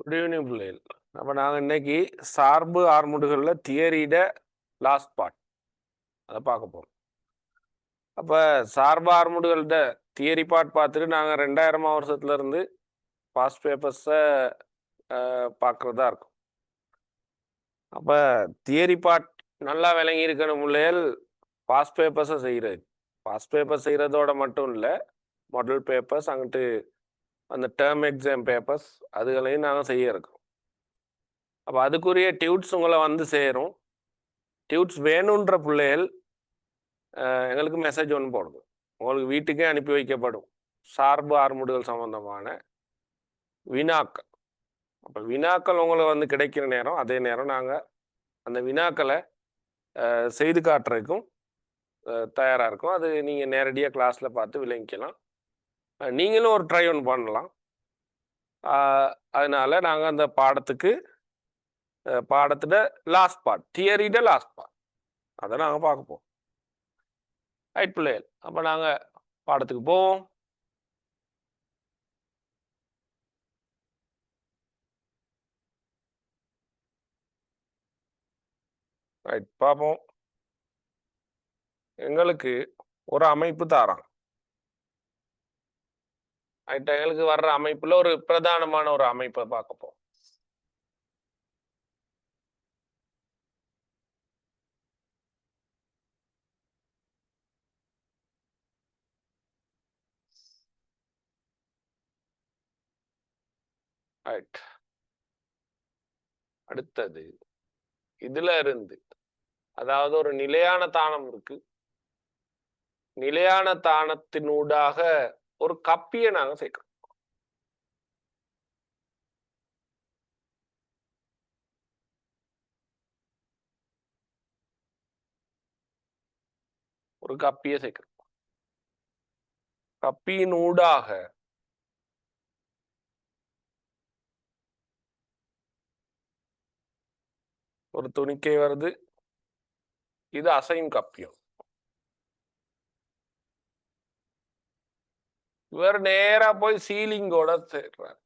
Good evening பிள்ளைகள். அப்போ நாங்கள் இன்னைக்கு சார்பு ஆர்முடுகளில் தியரியிட லாஸ்ட் பார்ட் அதை பார்க்க போகிறோம். அப்போ சார்பு ஆர்முடுகள்கிட்ட தியரி பார்ட் பார்த்துட்டு நாங்கள் 2000ஆம் வருஷத்துலேருந்து பாஸ்ட் பேப்பர்ஸை பார்க்குறதா இருக்கும். அப்போ தியரி பார்ட் நல்லா விளங்கி இருக்கணும் பிள்ளைகள். பாஸ்ட் பேப்பர்ஸை செய்கிறது, பாஸ்ட் பேப்பர் செய்கிறதோட மட்டும் இல்லை, மாடல் பேப்பர்ஸ் அங்கிட்டு அந்த டேர்ம் எக்ஸாம் பேப்பர்ஸ் அதுகளையும் நாங்கள் செய்ய இருக்கோம். அப்போ அதுக்குரிய டியூட்ஸ் உங்களை வந்து சேரும். டியூட்ஸ் வேணுன்ற பிள்ளைகள் எங்களுக்கு மெசேஜ் ஒன்று போடுது, உங்களுக்கு வீட்டுக்கே அனுப்பி வைக்கப்படும் சார்பு ஆர்முடுகள் சம்பந்தமான வினாக்கள். அப்போ வினாக்கள் உங்களுக்கு வந்து கிடைக்கிற நேரம், அதே நேரம் நாங்கள் அந்த வினாக்களை செய்து காட்டுறதுக்கும் தயாராக இருக்கும். அது நீங்கள் நேரடியாக கிளாஸில் பார்த்து விளங்கிக்கலாம். நீங்களும் ஒரு ட்ரை ஒன்று பண்ணலாம். அதனால நாங்கள் அந்த பாடத்தோட லாஸ்ட் பார்ட், தியரியோட லாஸ்ட் பார்ட், அதை நாங்கள் பார்க்க போவோம். ரைட் பிள்ளைகள், அப்போ நாங்கள் பாடத்துக்கு போவோம். ரைட், பார்ப்போம். எங்களுக்கு ஒரு அமைப்பு தாராங்க. ரைட், எங்களுக்கு வர்ற அமைப்புல ஒரு பிரதானமான ஒரு அமைப்பை பார்க்க போவோம். ரைட், அடுத்தது இதுல இருந்து, அதாவது ஒரு நிலையான தானம் இருக்கு, நிலையான தானத்தினூடாக ஒரு கப்பியை நாங்க சேர்க்கிறோம். ஒரு கப்பியை சேர்க்கிறோம். கப்பியினூடாக ஒரு துணிக்கை வருது, இது அசையும் கப்பியம். இவர் நேரா போய் சீலிங்கோட சேர்றார்.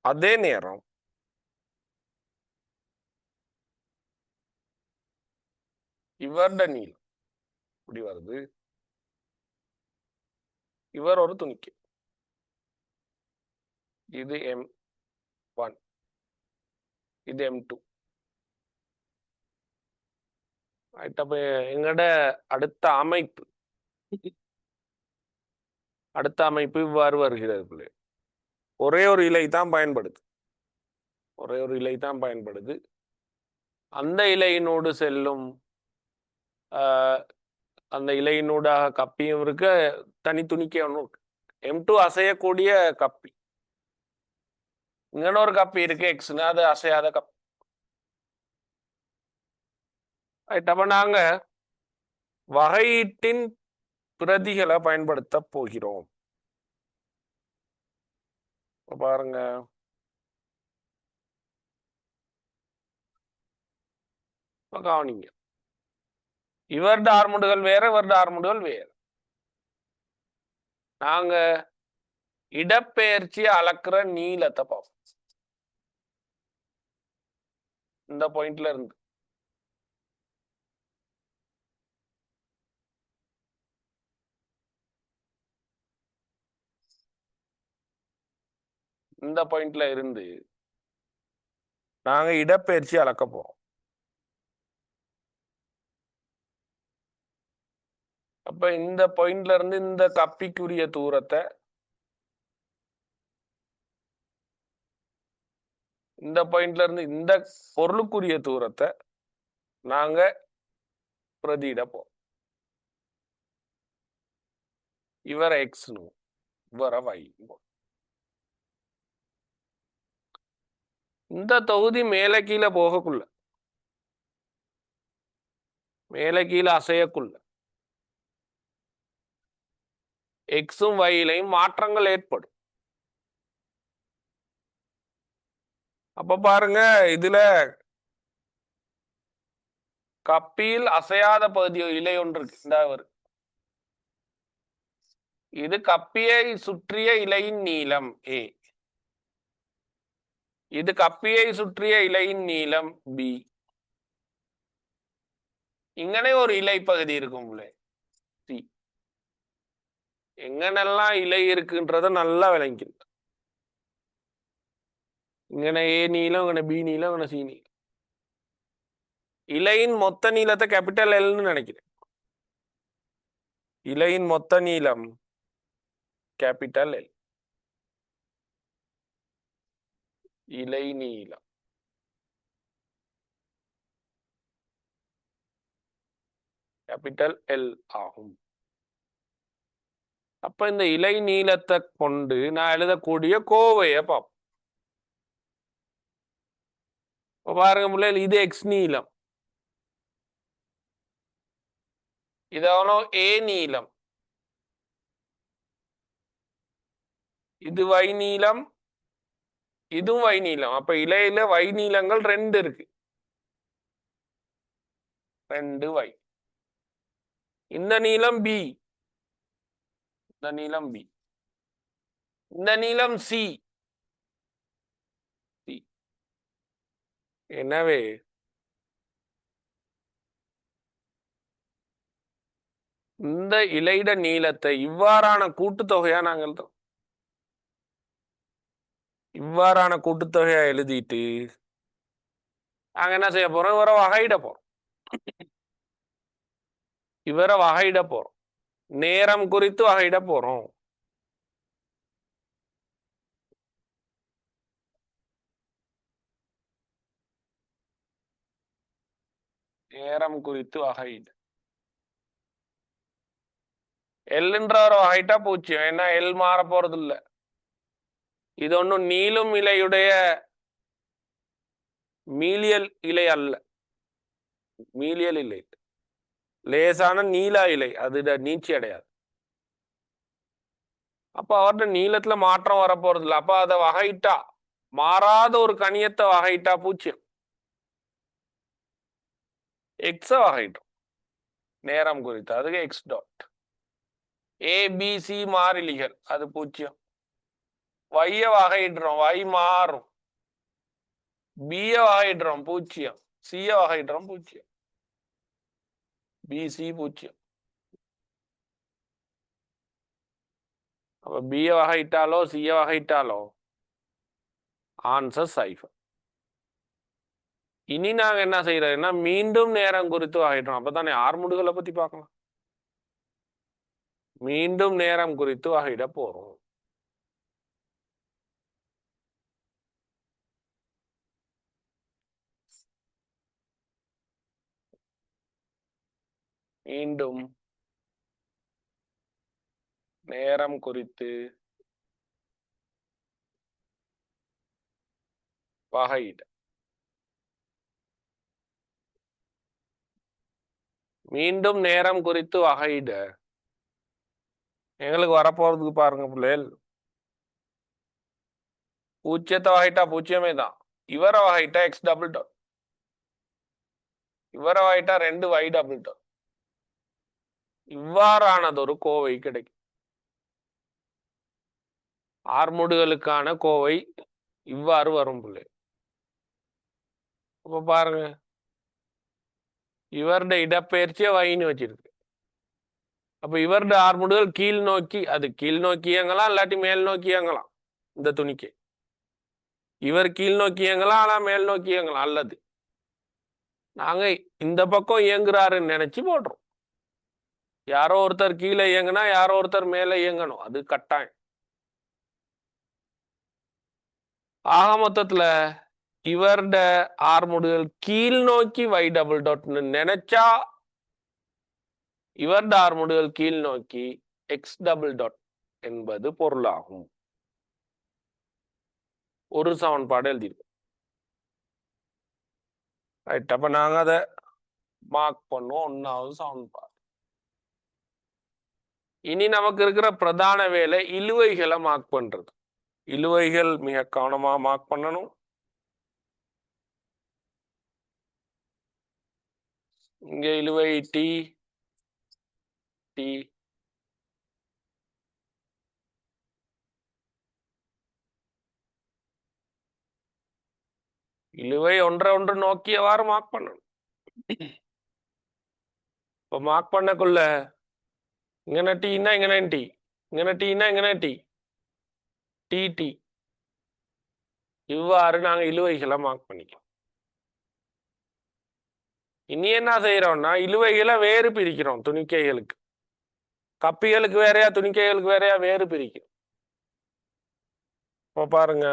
அதே நேரம் இவருட நீளம் இப்படி வருது, இவர் ஒரு துணிக்கை, இது M1, இது M2. அப்ப எங்கட அடுத்த அமைப்பு இவ்வாறு வருகிறது. ஒரே ஒரு இலை தான் பயன்படுது, ஒரே ஒரு இலை தான் பயன்படுது. அந்த இலையினோடு செல்லும் அந்த இலையினூடாக கப்பியும் இருக்கு, தனி துணிக்கை ஒன்றும் இருக்கு. M2 அசையக்கூடிய கப்பி. இங்கன்னு ஒரு கப்பி இருக்கு எக்ஸ்னு, அது அசையாத கப்பி. அப்ப நாங்க வகையீட்டின் பிரதிகளை பயன்படுத்த போகிறோம். பாருங்க, கவனிங்க, இவர்ட ஆர்முடுகள் வேற, இவர்ட ஆர்முடுகள் வேற. நாங்க இடப்பெயர்ச்சி அளக்குற நீளத்தை பார்ப்போம். இந்த பாயிண்ட்ல இருந்து இந்த பாயிண்ட்ல இருந்து நாங்க இடப்பெயர்ச்சி அளக்க போறோம். அப்ப இந்த பாயிண்ட்ல இருந்து இந்த கப்பிக்குரிய தூரத்தை, இந்த பாயிண்ட்ல இருந்து இந்த பொருளுக்குரிய தூரத்தை நாங்க பிரதியிட போறோம். இவர எக்ஸ்னு, இவர Y. இந்த தொகுதி மேல கீழே போகக்குள்ள, மேல கீழே அசையக்குள்ள எக்ஸும் வைலையும் மாற்றங்கள் ஏற்படும். அப்ப பாருங்க, இதுல கப்பியில் அசையாத பகுதி இலை ஒன்று இருக்கு. இந்த இது கப்பியை சுற்றிய இலையின் நீளம் ஏ. இது கப்பியை சுற்றிய இலையின் நீளம் பி. இங்கனே ஒரு இலை பகுதி இருக்கும் சி. எங்கனெல்லாம் இலை இருக்குன்றத நல்லா விளங்கிடும். இங்கன ஏ நீளம், இங்கன பி நீளம், இங்கன சி நீளம். இலையின் மொத்த நீளத்தை கேபிட்டல் எல்னு நினைக்கிறேன். இலையின் மொத்த நீளம் கேபிட்டல் எல். இலை நீளம் கேபிட்டல் எல் ஆகும். அப்ப இந்த இலை நீளத்தை கொண்டு நான் எழுதக்கூடிய கோவையை பார்ப்போம். பாருங்க பிள்ளைகள், இது எக்ஸ் நீளம், இது எவ்வளோ ஏ நீளம், இது வை நீளம், இதுவும் வை நீளம். அப்ப இலையில வை நீளங்கள் 2 இருக்கு, 2 வை. இந்த நீளம் பி, இந்த நீளம் பி, இந்த நீளம் சி. எனவே இந்த இலையிட நீளத்தை இவ்வாறான கூட்டுத்தொகையா நாங்கள் இவ்வாறான கூட்டுத்தொகையா எழுதிட்டு நாங்க என்ன செய்ய போறோம், இவரை வகையிட போறோம். இவரை வகையிட போறோம், நேரம் குறித்து வகையிட போறோம். நேரம் குறித்து வகையிட எல்ன்ற ஒரு வகையிட்டா பூச்சியம். ஏன்னா எல் மாற போறது இல்லை. இது ஒன்றும் நீளும் இலையுடைய மீலியல் இலை அல்ல, மீலியல் இலை லேசான நீலா இலை, அது நீச்சி அடையாது. அப்ப அவர்கிட்ட நீளத்துல மாற்றம் வரப்போறது இல்லை. அப்ப அதை வகையிட்டா, மாறாத ஒரு கணியத்தை வகையிட்டா பூச்சியம். எக்ஸ வகையிட்டோம் நேரம் குறித்து, அதுக்கு எக்ஸ் டாட். ஏபிசி மாறிலிகள், அது பூச்சியம். வைய வகையிடுறோம், வை மாறும். பிய வகையிடுறோம், பூச்சியம். சிய வகையிடுறோம், பூச்சியம். பிசி பூச்சியம். அப்ப பிய வகையிட்டாலோ சிய வகையிட்டாலோ ஆன்சர் சைஃபர். இனி நாங்க என்ன செய்யறதுன்னா மீண்டும் நேரம் குறித்து வகையிடுறோம். அப்பதானே ஆர்முடுகளை பத்தி பார்க்கலாம். மீண்டும் நேரம் குறித்து வகையிட போறோம். மீண்டும் நேரம் குறித்து வகையிட. மீண்டும் நேரம் குறித்து வகையிட எங்களுக்கு வரப்போறதுக்கு பாருங்க பிள்ளைகள், பூஜ்ஜியத்தை வகையிட்டா பூஜ்ஜியமே தான். இவரை வகையிட்டா எக்ஸ் டபுள் டாட், இவரை வகையிட்டா 2 y டபுள் டாட். இவ்வாறானதொரு கோவை கிடைக்கும். ஆர்முடுகளுக்கான கோவை இவ்வாறு வரும் பிள்ளை. அப்ப பாருங்க, இவருடைய இடப்பெயர்ச்சியை வைன்னு வச்சிருக்கு. அப்ப இவருடைய ஆர்முடுகள் கீழ் நோக்கி, அது கீழ் நோக்கி இயங்கலாம், இல்லாட்டி மேல் நோக்கி இயங்கலாம். இந்த துணிக்கு இவர் கீழ் நோக்கி இயங்கலாம், ஆனா மேல் நோக்கி இயங்கலாம். அல்லது நாங்க இந்த பக்கம் இயங்குறாருன்னு நினைச்சு போடுறோம். யாரோ ஒருத்தர் கீழே இயங்குனா யாரோ ஒருத்தர் மேல இயங்கணும், அது கட்டாயம். ஆக மொத்தத்துல இவருட ஆர்முடுகள் கீழ் நோக்கி வை டபுள் டாட்னு நினைச்சா இவருட ஆர்முடுகள் கீழ் நோக்கி எக்ஸ் டபுள் டாட் என்பது பொருளாகும். ஒரு சமன்பாடு எழுதியிருக்கோம். ரைட், அப்ப நாங்க அதை மார்க் பண்ணுவோம், 1வது சமன்பாடு. இனி நமக்கு இருக்கிற பிரதான வேலை இழுவைகளை மார்க் பண்றது. இழுவைகள் மிக கவனமா மார்க் பண்ணணும். இங்க இழுவை டி டி இழுவை ஒன்றை ஒன்று நோக்கியவாறு மார்க் பண்ணணும். இப்போ மார்க் பண்ணக்குள்ள இங்கே டீன்னா இங்கே டி, இங்கே டீன்னா இங்கே டி, டி இவ்வாறு நாங்கள் இழுவைகளை மார்க் பண்ணிக்கலாம். இனி என்ன செய்யறோம்னா இழுவைகளை வேறு பிரிக்கிறோம். துணிக்கைகளுக்கு கப்பிகளுக்கு வேறையா துணிக்கைகளுக்கு வேறையா வேறு பிரிக்கும். இப்போ பாருங்க,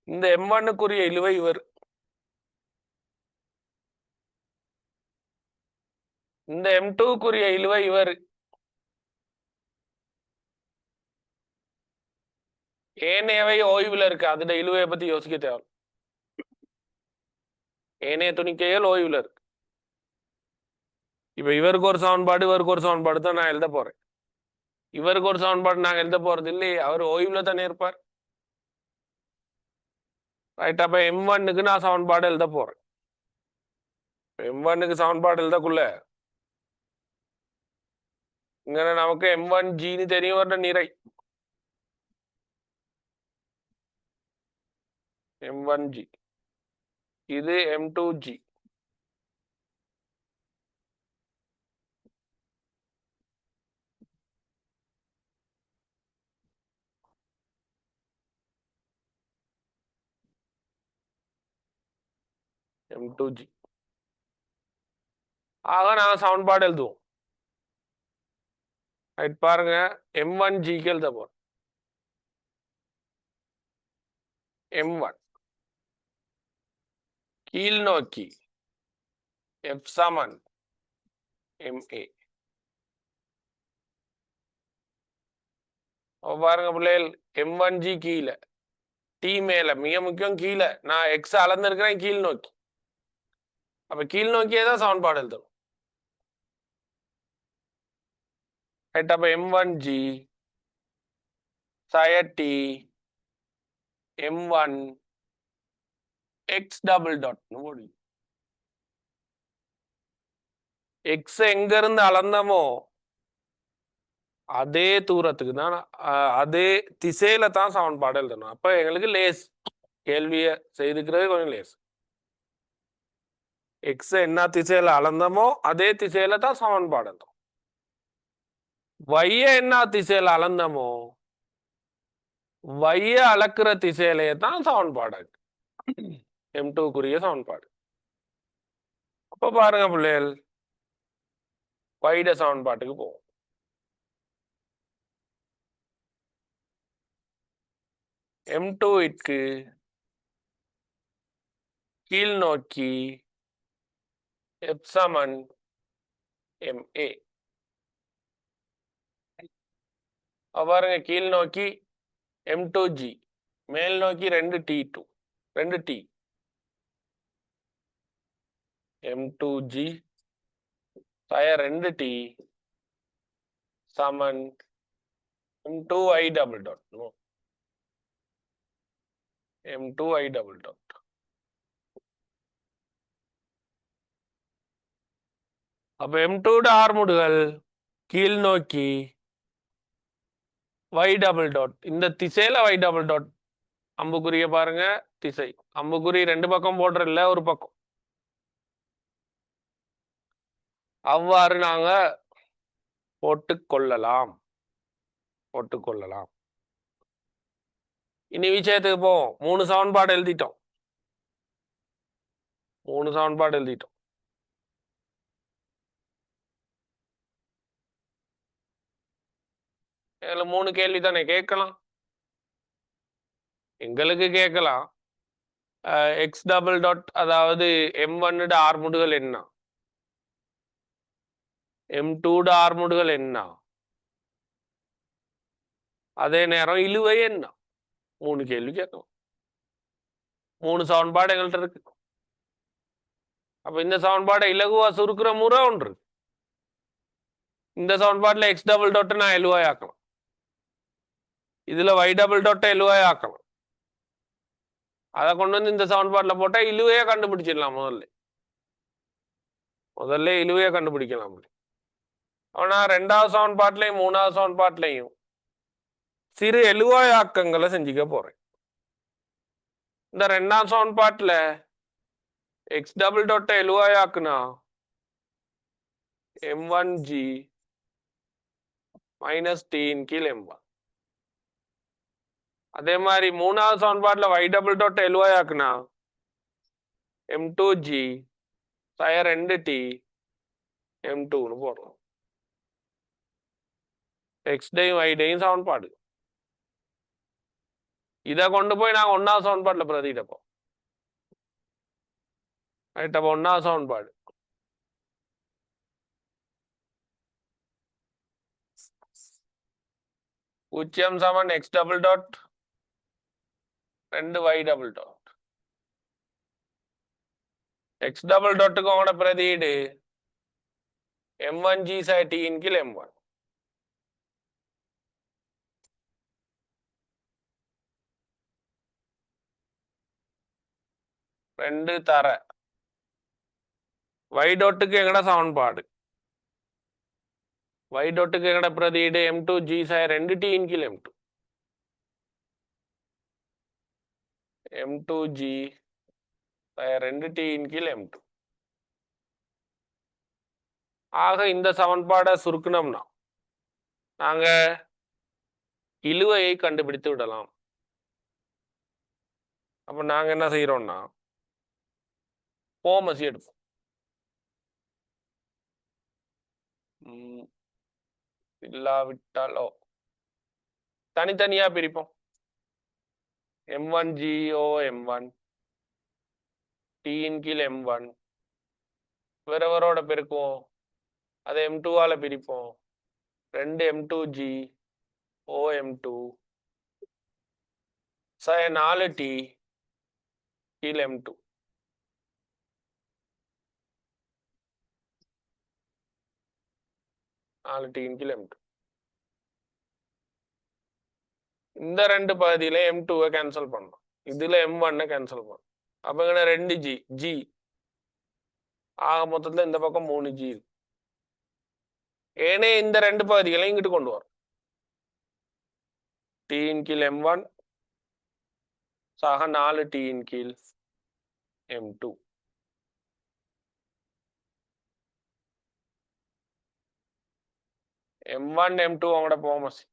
இந்த M1க்குரிய இழுவை இவர், இந்த M2க்குரிய இழுவை இவர், ஏனையவை ஓய்வுல இருக்கு. அதோட இழுவையை பத்தி யோசிக்க தேவை. ஏனைய துணிக்கைகள் ஓய்வுல இருக்கு. இப்ப இவருக்கு ஒரு சமன்பாடு இவருக்கு ஒரு சமன்பாடு தான் நான் எழுத போறேன். இவருக்கு ஒரு சமன்பாடு நாங்க எழுத போறது இல்லையே, அவர் ஓய்வுல தானே இருப்பார். ரைட். அப்ப M1க்கு நான் சமன்பாடு எழுத போறேன். M1க்கு சமன்பாடு எழுதக்குள்ள இங்க நமக்கு M1Gன்னு தெரியும் வர நிறை. M1G இது M2G. M2G ஆக நாங்க சமன்பாடு எழுதுவோம். ரைட். பாருங்க, M1Gக்கு எழுத போறோம். M1 கீழ் நோக்கி F சமன் MA. பாருங்க பிள்ளைகள், M1G கீழே, T மேல, மிக முக்கியம் கீழே. நான் X அளந்திருக்கிறேன் கீழ் நோக்கி. அப்ப கீழ் நோக்கியே தான் சமன்பாடு எழுதணும். ரைட். அப்ப M1G sin T M1 X double dot. X எங்க இருந்து அளந்தமோ அதே தூரத்துக்கு தான், அதே திசையில தான் சமன்பாடு எழுதணும். அப்ப எங்களுக்கு லேஸ். கேள்விய செய்துக்கிறது கொஞ்சம் லேஸ். X என்ன திசையில அளந்தமோ அதே திசையில தான் சமன்பாடு எழுதணும். Y என்ன திசையில அளந்தமோ Y அளக்குற திசையிலேயே தான் சமன்பாடு. M2க்குரிய சமன்பாடு. அப்ப பாருங்க பிள்ளைகள், Y சமன்பாட்டுக்கு போவோம். M2க்கு கீழ் நோக்கி F சமன் MA. பாருங்க, கீழ் நோக்கி M2G, மேல் நோக்கி 2T2 2T. M2G sin 2T சமன் M2I double dot. M2I double dot. அப்ப M2 ஆர்முடுகள் கீழ் நோக்கி Y டபுள் டாட், இந்த திசையில Y டபுள் டாட். அம்புக்குரிய பாருங்க, திசை அம்புக்குறி ரெண்டு பக்கம் போடுற இல்ல, ஒரு பக்கம். அவ்வாறு நாங்க போட்டுக்கொள்ளலாம். இனி விஷயத்துக்கு போவோம். 3 சமன்பாடு எழுதிட்டோம். 3 சமன்பாடு எழுதிட்டோம். இதுல 3 கேள்வி தானே கேட்கலாம். எங்களுக்கு கேட்கலாம் எக்ஸ் டபுள் டாட், அதாவது M1 ஆர்முடுகள் என்ன, M2 ஆர்முடுகள் என்ன, அதே நேரம் இழுவை என்ன. 3 கேள்வி கேட்கலாம். 3 சமன்பாடு எங்கள்கிட்ட இருக்கு. அப்ப இந்த சமன்பாடை இலகுவா சுருக்கிற முறை ஒன்று. இந்த சமன்பாட்டில் எக்ஸ் டபுள் டாட் நான் எழுவாய் ஆக்கலாம், இதுல Y டபுள் டாட்டை எழுவாய் ஆக்கலாம். அதை கொண்டு வந்து இந்த சமன்பாட்டில் போட்டா இழுவையை கண்டுபிடிச்சிடலாம். முதல்ல இழுவையை கண்டுபிடிக்கலாம். ஆனா ரெண்டாவது சமன்பாட்டிலையும் மூணாவது சமன்பாட்டிலையும் சிறு எழுவாயாக்கங்களை செஞ்சுக்க போறேன். இந்த ரெண்டாம் சமன்பாட்டில் எக்ஸ் டபுள் டாட் எழுவாயாக்குனா m1g மைனஸ் டின் கீழ் m1. அதே மாதிரி மூணாவது சமன்பாட்டில் y டபுள் டாட் எழுவாயாக்குனா m2g சய 2t m2ன்னு போடலாம். எக்ஸ் டேயும் y டேயும் சமன்பாடு. இதை கொண்டு போய் நாங்கள் ஒன்றாவது சமன்பாட்டில் பிரதியிடப்போம். ரைட், அப்போ ஒன்றாவது சமன்பாடு பூஜ்ஜியம் சமன் x double dot 2 y double dot. X double டாட்டுக்கு உங்களோட பிரதியீடு m1g சை t கீழ் m1. ரெண்டு தர y டாட்டுக்கு எங்கட சமன்பாடு y டாட்டுக்கு எங்கட பிரதியீடு m2g சை 2t கீழ் m2. m2g சை 2t கீழ் m2. ஆக இந்த சமன்பாடை சுருக்கணும்னா நாங்க இழுவையை கண்டுபிடித்து விடலாம். அப்ப நாங்க என்ன செய்யறோம்னா போமசி எடுப்போம். இல்லாவிட்டாலோ தனித்தனியா பிரிப்போம். m1g m1 t கீழ் m1 வேறவரோட பெருக்குவோம். அதை m2ஆல பிரிப்போம். 2 m2g m2 சை 4t கீழ் m2. கீழ் m2. இந்த ரெண்டு பகுதியில m2 கேன்சல் பண்ணோம். இதுல m1 கேன்சல் பண்ணோம். அப்ப இங்க 2g g ஆக மொத்தத்துல இந்த பக்கம் 3g. ஏனே இந்த ரெண்டு பகுதிகளை இங்கிட்டு கொண்டு வரும். t கீழ் m1 சாக 4t கீழ் m2. m1 m2 அவங்களோட போமசி.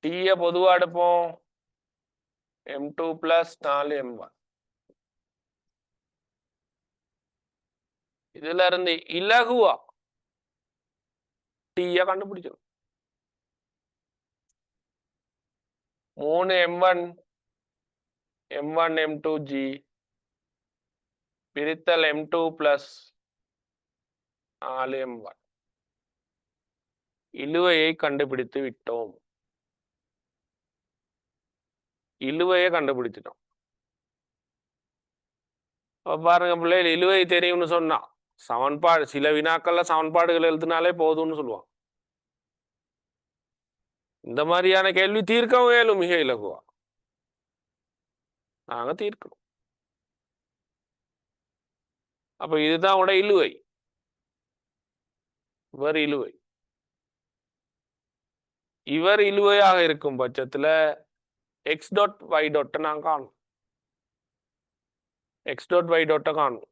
t பொதுவா எடுப்போம். m2 plus 4 m1. இதுல இருந்து இலகுவா t கண்டுபிடிச்சிடும். 3 m1 m2g பிரித்தல் m2 பிளஸ் 4 m1. இழுவையை கண்டுபிடித்து விட்டோம். இழுவையை கண்டுபிடிச்சிட்டோம். பாருங்க பிள்ளைகள், இழுவை தெரியும்னு சொன்னா சமன்பாடு சில வினாக்கள்ல சமன்பாடுகள் எழுதினாலே போதும்னு சொல்லுவாங்க. இந்த மாதிரியான கேள்வி தீர்க்கவும் இயலும் மிக இலகுவா. நாங்க தீர்க்கணும். அப்ப இதுதான் உடைய இழுவை. இவர் இழுவை. இவர் இழுவையாக இருக்கும் பட்சத்துல எக்ஸ் டாட் y டாட் நான் காணும். எக்ஸ் டாட் y டாட்டை காணும்.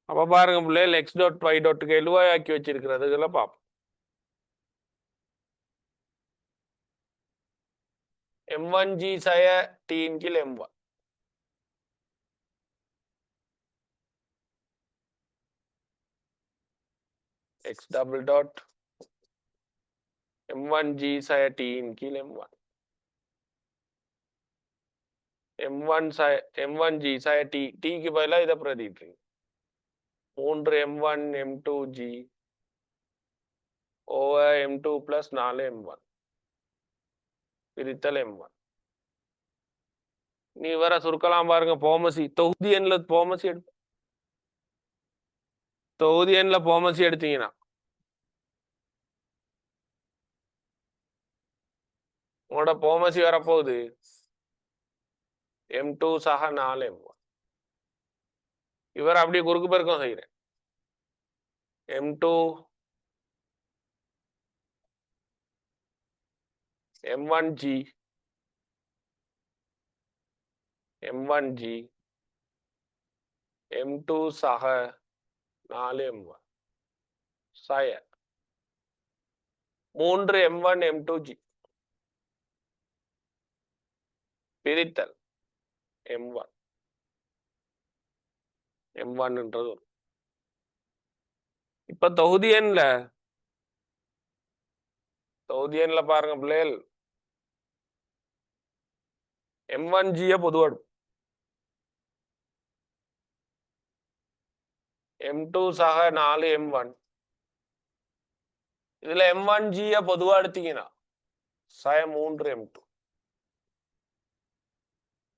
அப்ப பாருங்க பிள்ளைகள், எக்ஸ் டாட் y டாட்டுக்கு இழுவையாக்கி வச்சிருக்கிறது இதெல்லாம் பார்ப்போம். m1g சய t கீழ் m1. x double dot m1g சய t கீழ் m1. m1g சய t க்கு பதிலா இதை பிரதிட்டுறீங்க. 3 m1 m2g over m2 plus 4 m1 பிரித்தல் m1. நீ வர சுருக்கலாம் பாருங்க. போமசி தொகுதி எண்ல போமசி எடுப்போம். தொகுதி எண்ல போமசி எடுத்தீங்கன்னா உங்களோட போமசி வரப்போகுது m2 சக 4 m1. இவர் அப்படியே குறுக்கு பெருக்கம் செய்கிறேன். M2 M1G M1G M2 சக 4M1 சய 3 M1 M2G பிரித்தல் M1 M1ன்றது இப்ப தொகுதி எண்ல பாருங்க பிள்ளைகள் M1G பொதுவா M2 சக 4M1 இதுல M1G பொதுவா எடுத்தீங்கன்னா சய 3M2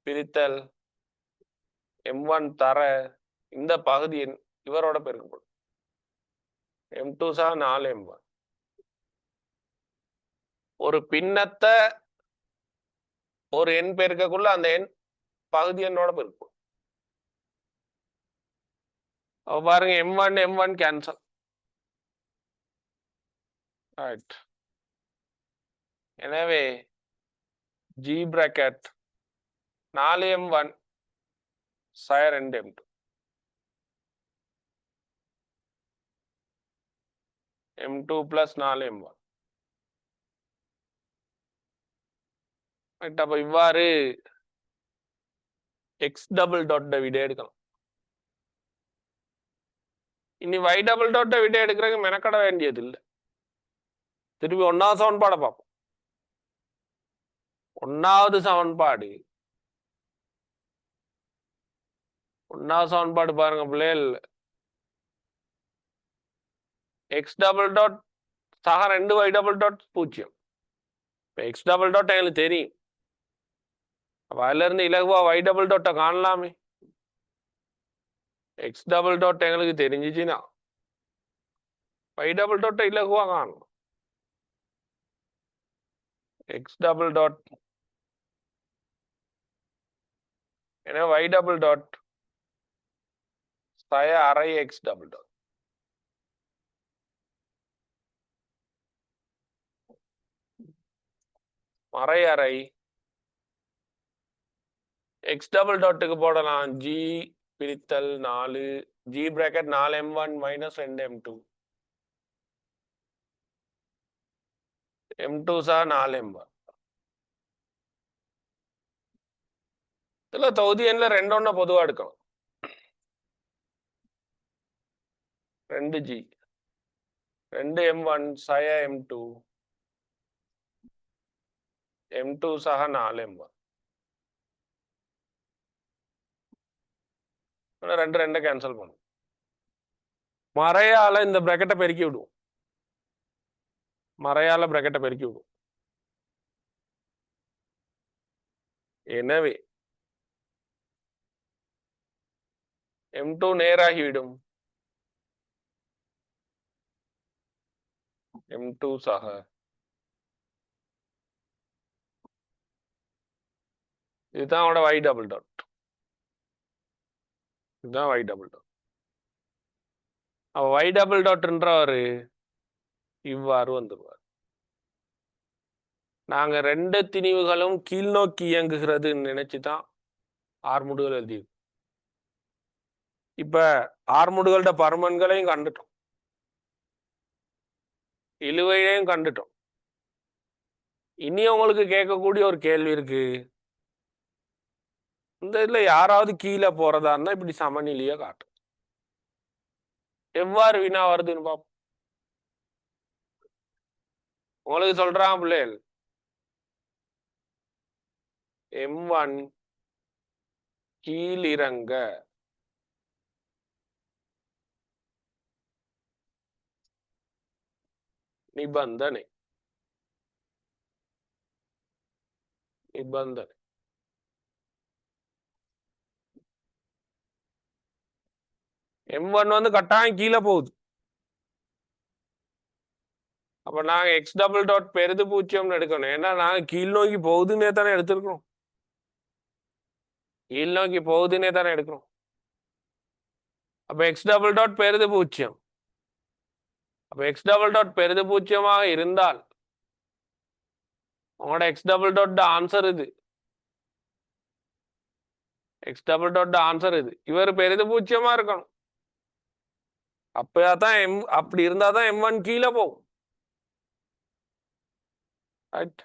பிரித்தல் M1 தர இந்த பகுதியின் இவரோட பெருக்கப்படும் M2 சக 4M1 ஒரு பின்னத்தை ஒரு எண் பெருக்கக்குள்ள அந்த எண் பகுதி எண்ணோட பெருக்கும் பாருங்க M1 கேன்சல் ரைட் எனவே G பிராக்கெட் 4M1 சய 2M2 M2 பிளஸ் 4M1 அப்ப இவ்வாறு எக்ஸ் டபுள் டாட் விட எடுக்கலாம் இனி y டபுள் டாட் விட எடுக்கிறதுக்கு மெனக்கட வேண்டியது இல்லை திருப்பி ஒன்னாவது சமன்பாடை பார்ப்போம் ஒன்னாவது சமன்பாடு பாருங்க பிள்ளைகள் எக்ஸ் டபுள் டாட் சக 2 y double dot 0 x double dot எங்களுக்கு தெரியும் அதுல இருந்து இலகுவா y டபுள் டாட்டை காணலாமே எக்ஸ் டபுள் டாட் எங்களுக்கு தெரிஞ்சிச்சுன்னா y டபுள் டாட்டை இலகுவா காணலாம் எக்ஸ் டபுள் டாட் ஏன்னா y டபுள் டாட் சய அரை எக்ஸ் டபுள் டாட் மறை அரை எக்ஸ் டபுள் டாட்டுக்கு போடலாம் G பிரித்தல் 4 G bracket 4M1 minus 2M2 M2 சா 4M1 இதுல தொகுதி எண்ல 2 பொதுவா எடுக்கணும் 2G 2M1 சய M2 M2 சக 4M1 ரெண்டு கேன்சல் பண்ணும் மறையால இந்த பிராக்கெட்டை பெருக்கி விடுவோம் எனவே M2 நேராகிவிடும் M2 சக இதுதான் அவனோட y டபுள் டாட் இதுதான் y டபுள் டாட் அவ y டபுள் டாட்ன்றவர் இவ்வாறு வந்துருவார் நாங்க 2 திணிவுகளும் கீழ்நோக்கி இயங்குகிறதுன்னு நினைச்சுதான் ஆர்முடுகள் எழுதி இப்ப ஆர்முடுகளோட பருமன்களையும் கண்டுட்டோம் இழுவையையும் கண்டுட்டோம் இனி உங்களுக்கு கேட்கக்கூடிய ஒரு கேள்வி இருக்கு இந்த இதுல யாராவது கீழே போறதா இருந்தா இப்படி சமநிலையை காட்டும் எவ்வாறு வினா வருதுன்னு பார்ப்போம் உங்களுக்கு சொல்றான் பிள்ளைகள் M1 கீழிறங்க நிபந்தனை M1 வந்து கட்டாயம் கீழே போகுது அப்ப நாங்க எக்ஸ் டபுள் டாட் பெரிது 0 எடுக்கணும் ஏன்னா நாங்க கீழ் நோக்கி போகுதுன்னே தானே எடுத்திருக்கோம் கீழ் நோக்கி போகுதுன்னே தானே எடுக்கிறோம் அப்ப எக்ஸ் டபுள் டாட் பெரிது 0 அப்ப எக்ஸ் டபுள் டாட் பெரிது பூஜ்ஜியமாக இருந்தால் உங்களோட எக்ஸ் டபுள் டாட் ஆன்சர் இது. எக்ஸ் டபுள் டாட் ஆன்சர் இது. இவர் பெரிது பூஜ்ஜியமா இருக்கணும். அப்பதான் அப்படி இருந்தாதான் M1 கீழே போகும். ரைட்.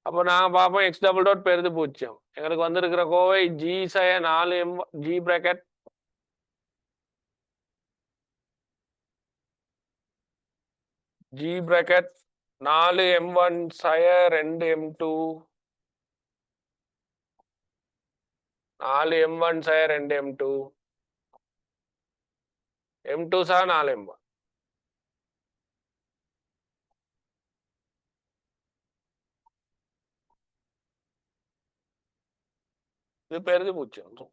அப்போ நாங்க பார்ப்போம் எக்ஸ் டபுள் டாட் பெரிது பூஜ்ஜியம். எங்களுக்கு வந்திருக்கிற கோவை ஜி சய 4M G bracket G bracket 4M1 சய 2M2 4M1 சய 2M2 M2 சா 4M1. இது பெரிது பூஜ்ஜியம்.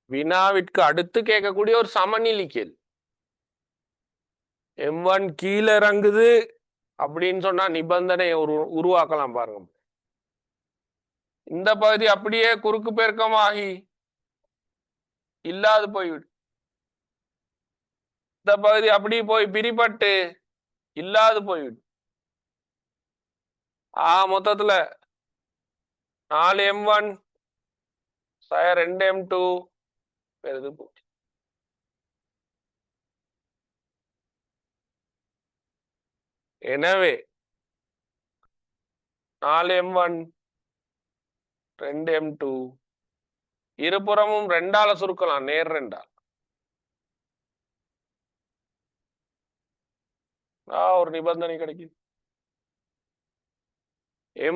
வினாவிற்கு அடுத்து கேட்கக்கூடிய ஒரு சமநிலை கேள்வி. M1 கீழே இறங்குது அப்படின்னு சொன்னா நிபந்தனை உருவாக்கலாம் பாருங்க. இந்த பகுதி அப்படியே குறுக்கு பெருக்கமாகி இல்லாது போய்விடும். இந்த பகுதி அப்படி போய் பிரிபட்டு இல்லாது போய்விடும். மொத்தத்துல 4M1 சய 2M2 பெரிது பூஜ்ஜியம். எனவே 4M1 2M2 இருபுறமும் 2ஆல சுருக்கலாம். நேர் 2ஆல் ஒரு நிபந்தனை கிடைக்குது.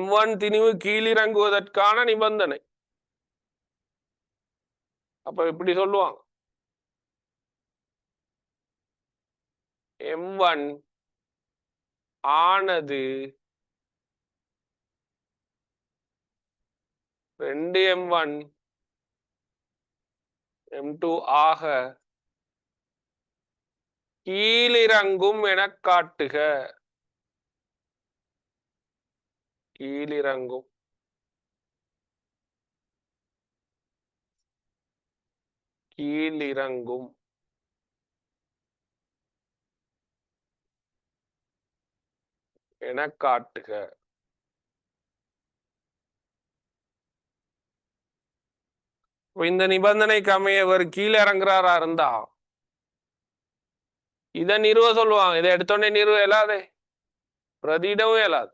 M1 திணிவு கீழிறங்குவதற்கான நிபந்தனை. அப்ப இப்படி சொல்லுவாங்க, M1 ஆனது 2M1 M2 ஆக கீழிறங்கும் என காட்டுக. கீழிறங்கும் கீழிறங்கும் என காட்டுக. இந்த நிபந்தனைக்கு அமைய இவர் கீழே இறங்குறாரா இருந்தா இதை நிறுவ சொல்லுவாங்க. இதை எடுத்தோடனே நிறுவ இயலாதே, பிரதியிடவும் இயலாது.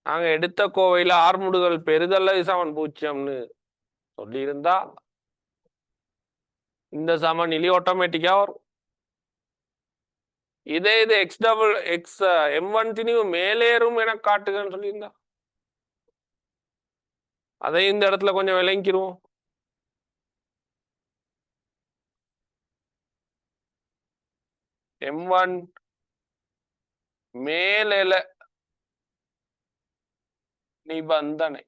நாங்க எடுத்த கோவையில ஆர்முடுகள் பெரிதல்ல சமன் பூஜ்ஜியம்னு சொல்லி இருந்தா இந்த சமநிலை ஆட்டோமேட்டிக்கா வரும். இதே இது எக்ஸ் டபுள் எக்ஸ் M1 திணிவு மேலேறும் என காட்டுகன்னு சொல்லியிருந்தா அதை இந்த இடத்துல கொஞ்சம் விளங்கிடுவோம். M1 மேலெல நிபந்தனை.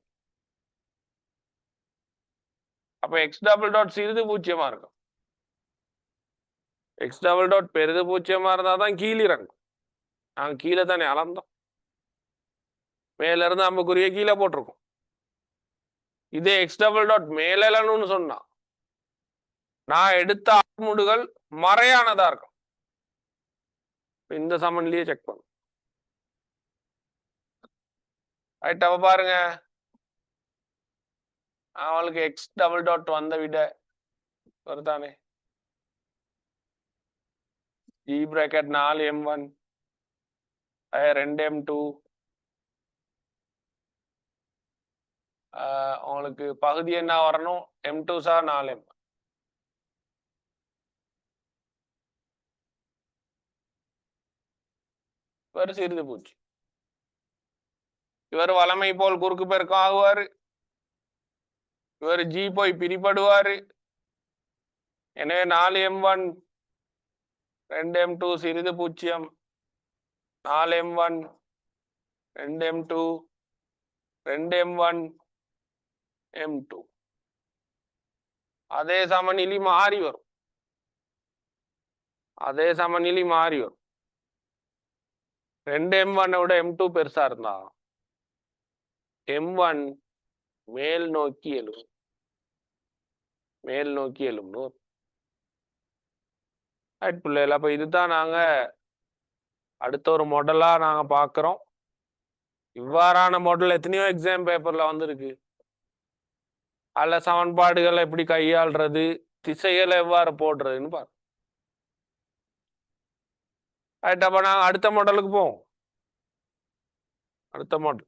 அப்ப எக்ஸ் டபுள் டாட் சிறிது பூஜ்ஜியமா இருக்கும். எக்ஸ் டபுள் டாட் பெரிது பூஜ்ஜியமா இருந்தாதான் கீழிறங்கும். நாங்க கீழே தானே அளந்தோம், மேல இருந்து அம்புக்குரிய கீழே போட்டிருக்கோம். இதே எக்ஸ் டபுள் டாட் மேலன்னு சொன்னா நான் எடுத்த ஆர்முடுகள் மறையானதா இருக்கும். இந்த சமன்லயே செக் பண்ணும். ரைட். அவ பாருங்க, அவளுக்கு எக்ஸ் டபுள் டாட் வந்த விட வருதானே ஜி பிராக்கெட் 4M1 2M2 உங்களுக்கு பகுதி என்ன வரணும்? M2 சா 4M. இவர் சிறிது பூச்சி. இவர் வளமை போல் குறுக்கு பெருக்கம் ஆகுவாரு. இவர் ஜி போய் பிரிபடுவாரு. எனவே 4M1 2M2 சிறிது பூஜ்ஜியம், 4M1 2M2 2M1 M2 அதே சமநிலை மாறி வரும். அதே சமநிலை மாறி வரும். 2M1 விட M2 பெருசா இருந்தா M1 மேல் நோக்கி எழும். மேல் நோக்கி எழும். ரைட் பிள்ளைகள். அப்ப இதுதான் நாங்க அடுத்த ஒரு மாடலா நாங்க பார்க்கிறோம். இவ்வாறான மாடல் எத்தனையோ எக்ஸாம் பேப்பர்ல வந்திருக்கு. அல்ல சமன்பாடுகளை எப்படி கையாள்றது, திசைகளை எவ்வாறு போடுறதுன்னு பாருங்க. ரைட், அப்ப நாங்க அடுத்த மாடலுக்கு போவோம். அடுத்த மாடல்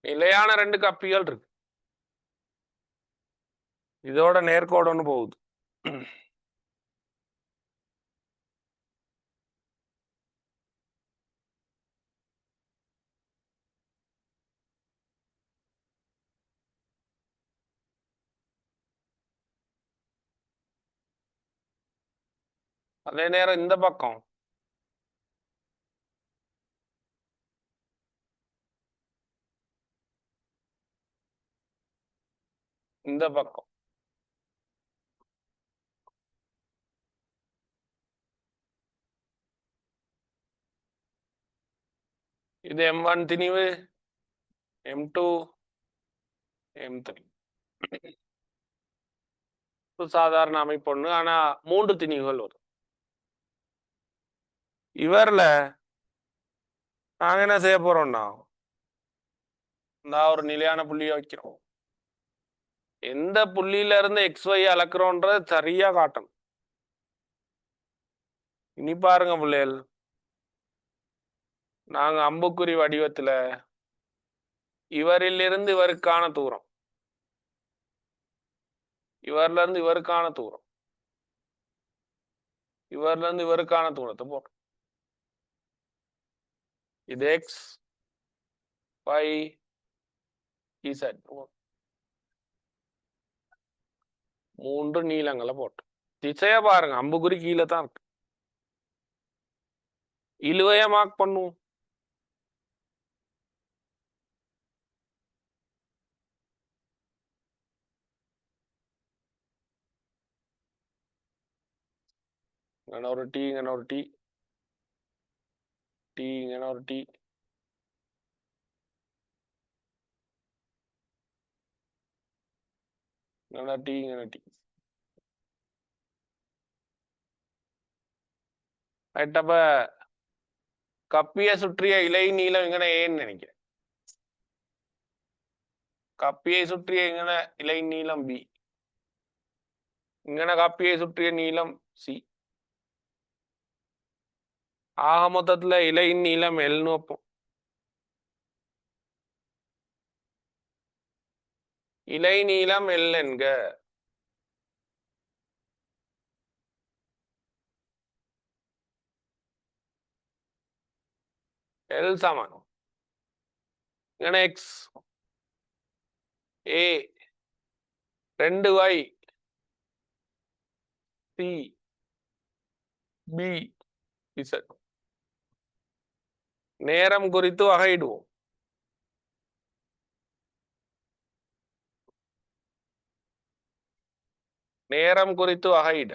நிலையான 2 கப்பிகள் இருக்கு. இதோட நேர்கோடு ஒன்று போகுது. அதே நேரம் இந்த பக்கம் இந்த பக்கம் இது M1 திணிவு, M2, M3 சாதாரண அமைப்பு ஒண்ணு. ஆனா 3 திணிவுகள் வரும். இவர்ல நாங்க என்ன செய்ய போறோம்னா, ஒரு நிலையான புள்ளியை வைக்கிறோம். எந்த புள்ளியில இருந்து XY அளக்குறோன்றது சரியா காட்டணும். இனி பாருங்க பிள்ளைகள், நாங்க அம்புக்குறி வடிவத்துல இவரிலிருந்து இவருக்கான தூரம், இவர்ல இருந்து இவருக்கான தூரம், இவர்ல இருந்து இவருக்கான தூரத்தை போடுறோம். இது X, Y, Z 3 நீளங்களை போட்டு திசைய பாருங்க. அம்புக்குறி கீழே தான் இருக்கு. இழுவைய மார்க் பண்ணுவோம். இங்கே ஒரு T, இங்கே ஒரு T, T, இங்கே ஒரு T, இங்கே T, இங்கே T. ரைட், அப்ப கப்பியை சுற்றிய இலை நீளம் இங்கே ஏன்னு நினைக்கிறேன். கப்பியை சுற்றிய இங்கே இலை நீளம் B, இங்கே கப்பியை சுற்றிய நீளம் C. ஆக மொத்தத்துல இலையின் நீளம் L வைப்போம். இலை நீளம் L என்க. L சமன் இங்கே X A 2Y C B Z. நேரம் குறித்து வகையிடுவோம். நேரம் குறித்து வகையிட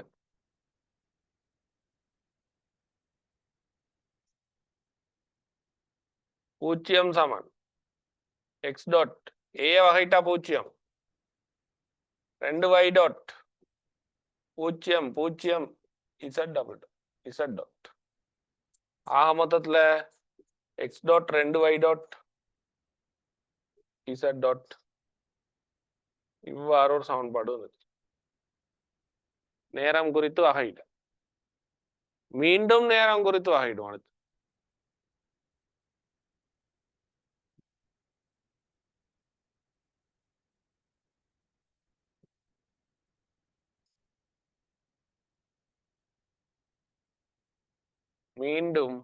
பூஜ்ஜியம் சமன் X dot A வகையிட்டா 0, 2Y dot 0 0 Z double Z dot. ஆக மொத்தத்துல X dot 2Y dot Z dot இவ்வாறு ஒரு சமன்பாடு வந்துச்சு. நேரம் குறித்து வகையிட மீண்டும் நேரம் குறித்து வகையிடுவோம். அடுத்து மீண்டும்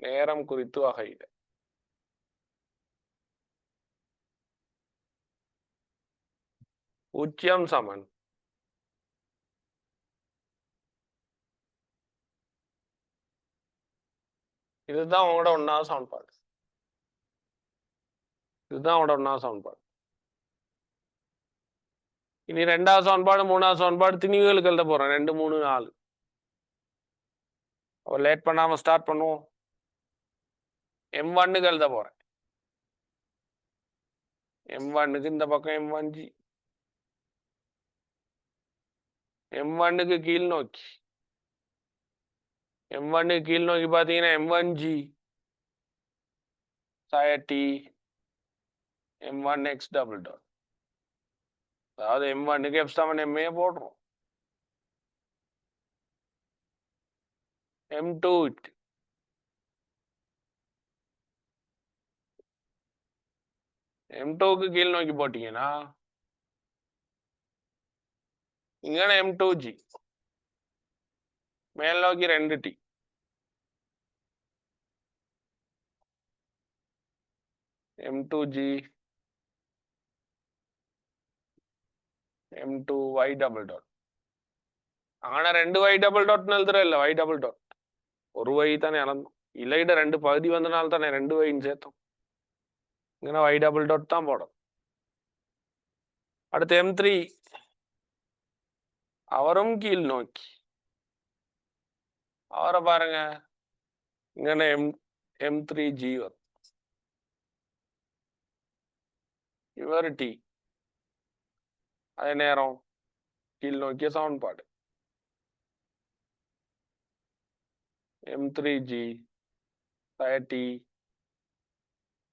நேரம் குறித்து வகையிட. பூஜ்ஜியம் சமன் இதுதான் உங்களோட ஒன்னாவது சமன்பாடு. இதுதான் உங்களோட ஒன்னாவது சமன்பாடு. இனி ரெண்டாவது சமன்பாடு மூணாவது சமன்பாடு திணிவுகளுக்கு எழுத போறேன். 2 3 4. லேட் பண்ணாம ஸ்டார்ட் பண்ணுவோம். M1க்கு எழுத போறேன். M1க்கு இந்த பக்கம் M1G, M1க்கு கீழ் நோக்கி, M1க்கு கீழ் நோக்கி பார்த்தீங்கன்னா M1G T M1X double dot. அதாவது M1க்கு F சமன் MA போடுறோம். M2க்கு கீழ் நோக்கி போட்டீங்கன்னா இங்க M2G மேல் நோக்கி 2T M2G M2Y double dot. ஆனா 2Y டபுள் டாட் எழுதுற இல்ல, Y டபுள் டாட் ஒரு Y தானே அளந்தோம். இலையிட 2 பகுதி வந்தனால தானே 2Yன்னு சேர்த்தோம். இங்கே Y டபுள் டாட் தான் போடும். அடுத்து M3 அவரும் கீழ் நோக்கி, அவரை பாருங்க இங்கே M3G வரும். இவர் T அதே நேரம் கீழ் நோக்கிய சமன்பாடு M3G T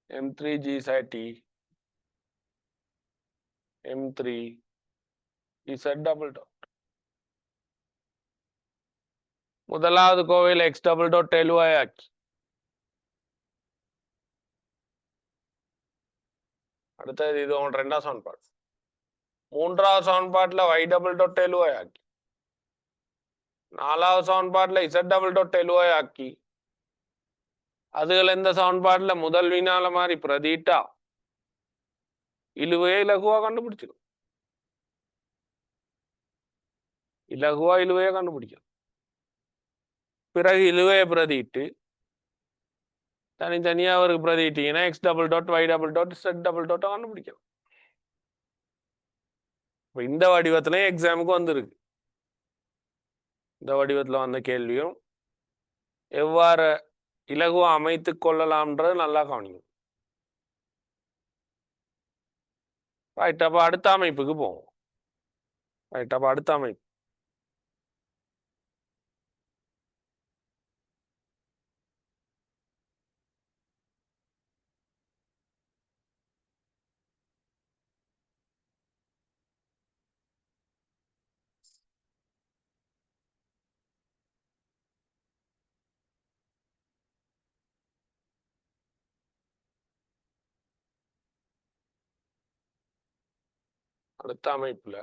M3G T M3 Z double dot. முதலாவது கோவையில் X டபுள் டாட் எழுவாய் ஆக்கி, அடுத்தது இது உங்க ரெண்டாவது சமன்பாடு. மூன்றாவது சமன்பாட்டில் Y டபுள் டாட் எழுவாய் ஆக்கி, நாலாவது சமன்பாட்டில் Z டபுள் டாட் எழுவாய் ஆக்கி, அதுகள் எந்த சமன்பாட்டில் முதல் வினால மாதிரி பிரதிட்டா இழுவையை இலகுவா கண்டுபிடிச்சிடும். இலகுவா இழுவையை கண்டுபிடிக்கும். பிறகு இழுவையை பிரதிட்டு தனித்தனியா அவருக்கு பிரதிட்டீங்கன்னா X double dot Y double dot Z double dot கண்டுபிடிக்கும். இந்த வடிவத்துல எக்ஸாமுக்கு வந்திருக்கு. இந்த வடிவத்துல வந்த கேள்வியும் எவ்வாறு இலகுவா அமைத்து கொள்ளலாம்ன்றது நல்லா கவனிக்கும். ரைட், அப்ப அடுத்த அமைப்புக்கு போவோம். ரைட், அப்ப அடுத்த அமைப்பு அடுத்த அமைப்புல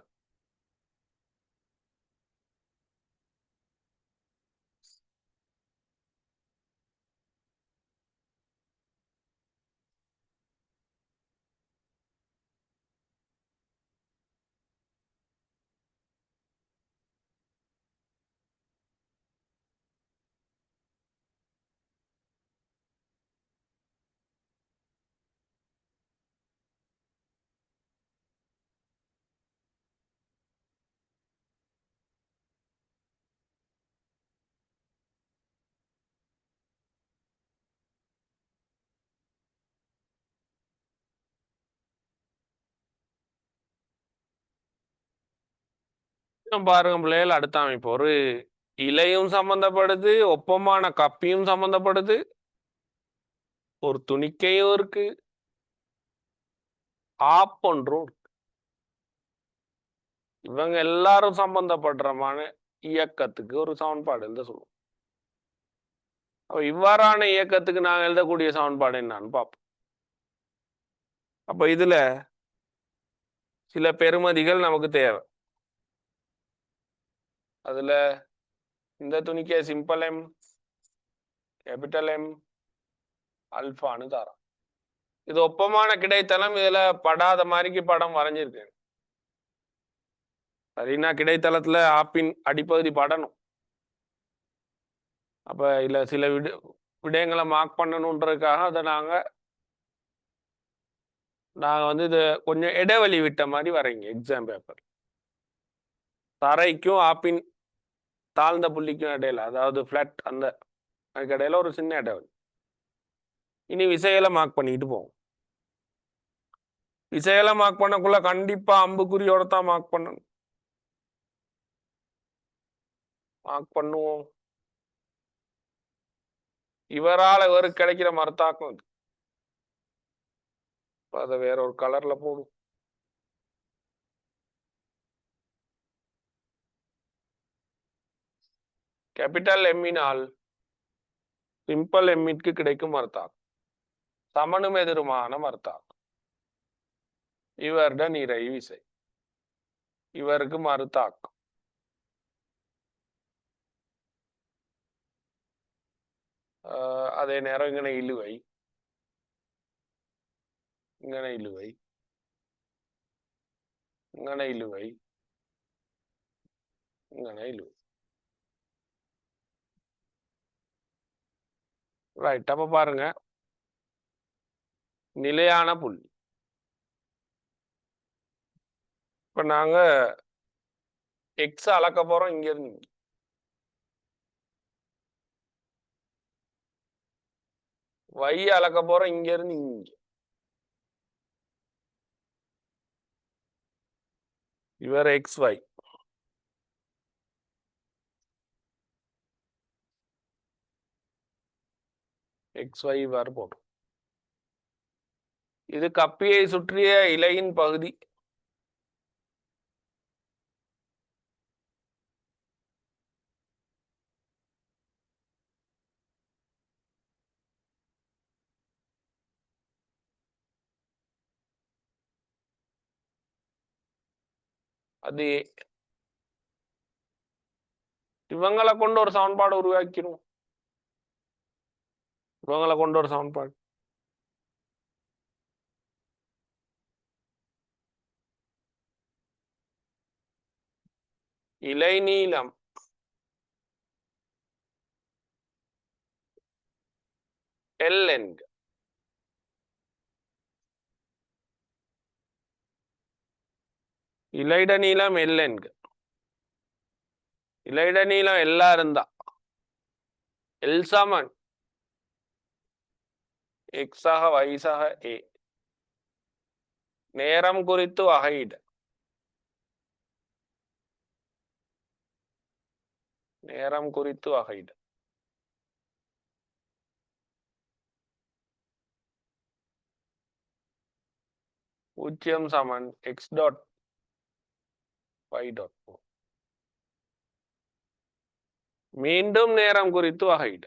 பாருங்க பிள்ளைகள், அடுத்த அமைப்பு ஒரு இலையும் சம்பந்தப்படுது, ஒப்பமான கப்பியும் சம்பந்தப்படுது, ஒரு துணிக்கையும் இருக்கு, ஆப் ஒன்றும் இருக்கு. இவங்க எல்லாரும் சம்பந்தப்படுறமான இயக்கத்துக்கு ஒரு சமன்பாடு எழுத சொல்லுவோம். அப்ப இவ்வாறான இயக்கத்துக்கு நாங்கள் எழுதக்கூடிய சமன்பாடு என்னன்னு பார்ப்போம். அப்ப இதுல சில பெறுமதிகள் நமக்கு தேவை. அதுல இந்த துணிக்கே சிம்பிள் எம், கேபிட்டல் எம், அல்பான்னு தாரோம். இது ஒப்பமான கிடைத்தளம். இதுல படாத மாதிரிக்கு படம் வரைஞ்சிருக்கேன். சரின்னா கிடைத்தளத்துல ஆப்பின் அடிப்பகுதி படணும். அப்ப இல்ல சில விடயங்களை மார்க் பண்ணணுன்றதுக்காக அதை நாங்க வந்து இது கொஞ்சம் இடைவெளி விட்ட மாதிரி வரைங்க. எக்ஸாம் பேப்பர் தரைக்கும் ஆப்பின் தாழ்ந்த புள்ளிக்கும் இடையில, அதாவது பிளாட் அந்த அதுக்கு இடையில ஒரு சின்ன இடைவெளி. இனி விசைகளை மார்க் பண்ணிட்டு போவோம். விசைகளை மார்க் பண்ணக்குள்ள கண்டிப்பா அம்புக்குறியோட தான் மார்க் பண்ணணும். மார்க் பண்ணுவோம். இவரால் இவருக்கு கிடைக்கிற மறுத்தாக்கம் இது. அதை வேற ஒரு கலர்ல போடும். கேபிட்டல் எம்மினால் சிம்பிள் எம்மிற்கு கிடைக்கும் மறுத்தாக்கம் சமனும் எதிருமான மறுத்தாக்கம். இவருட நிறை விசை, இவருக்கு மறுத்தாக்கம். அதே நேரம் இங்கன இழுவை, இங்கன இழுவை, இங்கன இழுவை, இங்கன இழுவை. ரைட். அப்ப பாருங்க, நிலையான புள்ளி. இப்ப நாங்க எக்ஸ் அளக்க போறோம். இங்க இருந்து y அளக்க போறோம். இங்க இருந்து இங்க. இவர் எக்ஸ் ஒய். எக்ஸ் ஒய் இவ்வாறு போடும். இது கப்பியை சுற்றிய இலையின் பகுதி. அது இவங்களை கொண்டு ஒரு சமன்பாடு உருவாக்கிடும். இவங்களை கொண்டு ஒரு சமன்பாடு. இலை நீளம் எல் என்க. இலைட நீளம் எல் என்க. இலைட நீளம் எல்லா இருந்தா எல் சமன் எக்ஸாக வயசாக ஏ. நேரம் குறித்து வகையிட. நேரம் குறித்து வகையிட. பூஜ்ஜியம் சமன் எக்ஸ் டாட் ஒய் டாட். மீண்டும் நேரம் குறித்து வகையிட.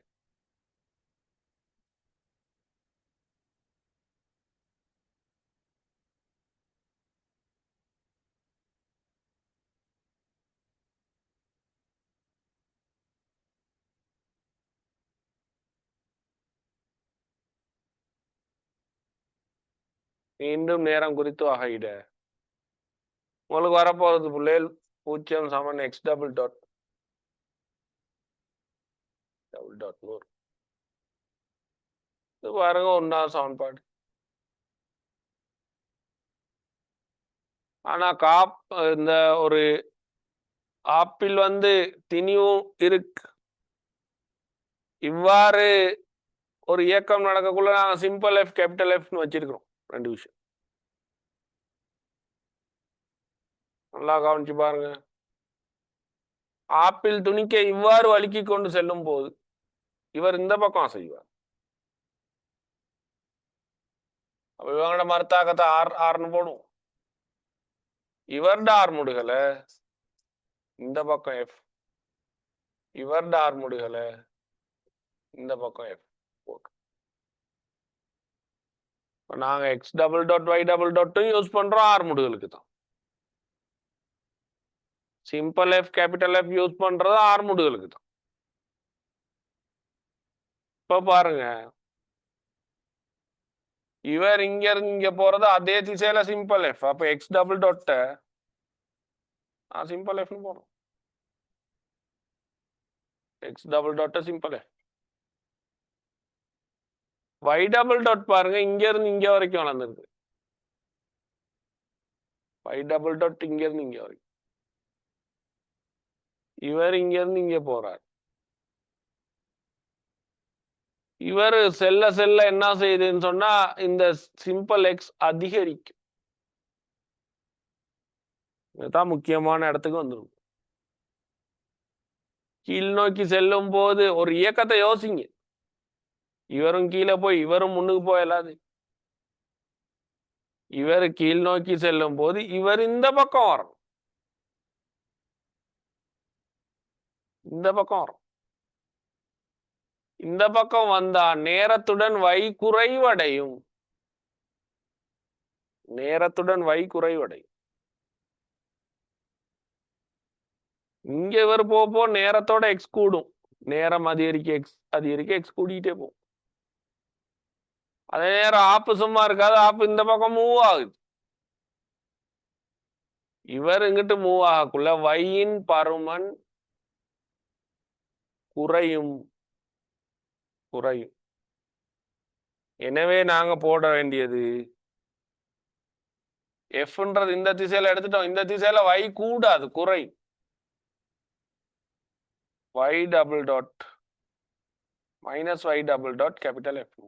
மீண்டும் நேரம் குறித்து வகையிட. உங்களுக்கு வரப்போறது பிள்ளைகள் பூஜ்ஜியம் சமன் எக்ஸ் டபுள் டாட் நூறு. இது பாருங்க ஒன்றாவது சமன்பாடு. ஆனா இந்த ஒரு ஆப்பிள் வந்து திணிவும் இருக்கு. இவ்வாறு ஒரு இயக்கம் நடக்கக்குள்ள நாங்க சிம்பிள் எஃப் கேபிட்டல் எஃப்னு வச்சிருக்கிறோம். ரெண்டு விஷயம் நல்லா கவனிச்சு பாருங்க. ஆப்பிள் துணிக்கை இவ்வாறு வழுக்கி கொண்டு செல்லும் போது இவர் இந்த பக்கம் செய்வார். அப்ப இவங்களோட மறுத்தாக்கத்தை ஆர்னு போடும். இவருட ஆர்முடுகளை இந்த பக்கம் எஃப், இவர்ட ஆர்முடுகளை இந்த பக்கம் எஃப் போட்டு நாங்க x double dot y double டாட்டும் யூஸ் பண்றோம் ஆர்முடுகளுக்கு தான். Simple F capital F use பண்றது ஆர்முடுகளுக்கு தான். இப்ப பாருங்க, இவர் இங்க இருந்து இங்க போறது அதே திசையில சிம்பிள் எஃப். அப்ப எக்ஸ் டபுள் டாட் சிம்பிள் எஃப்னு போறோம். X double dot simple F. y double dot பாருங்க, இங்க இருந்து இங்க வரைக்கும் வளர்ந்துருக்கு. y டபுள் டாட் இங்க இருந்து இங்க வரைக்கும். இவர் இங்க இருந்து இங்க போறார். இவர் செல்ல செல்ல என்ன செய்யுதுன்னு சொன்னா இந்த சிம்பிள் எக்ஸ் அதிகரிக்கும். இதுதான் முக்கியமான இடத்துக்கு வந்துடும். கீழ் நோக்கி செல்லும் போது ஒரு இயக்கத்தை யோசிங்க. இவரும் கீழே போய் இவரும் முன்னுக்கு போயலாது. இவர் கீழ் நோக்கி செல்லும் போது இவர் இந்த பக்கம் வரும், இந்த பக்கம் வரும். இந்த பக்கம் வந்தா நேரத்துடன் y குறைவடையும். நேரத்துடன் y குறைவடையும். இங்க இவர் போ நேரத்தோட எக்ஸ் கூடும். நேரம் அதிகரிக்க எக்ஸ் அதிகரிக்க எக்ஸ் கூடிட்டே போகும். அதே நேரம் ஆப்பு சும்மா இருக்காது, ஆப்பு இந்த பக்கம் மூவ் ஆகுது. இவர் இங்கிட்டு மூவ் ஆகக்குள்ள வையின் பருமன் குறையும் குறையும். எனவே நாங்க போட வேண்டியது எஃப்ன்றது இந்த திசையில எடுத்துட்டோம். இந்த திசையில y கூடாது, குறையும். y double dot minus y double dot capital F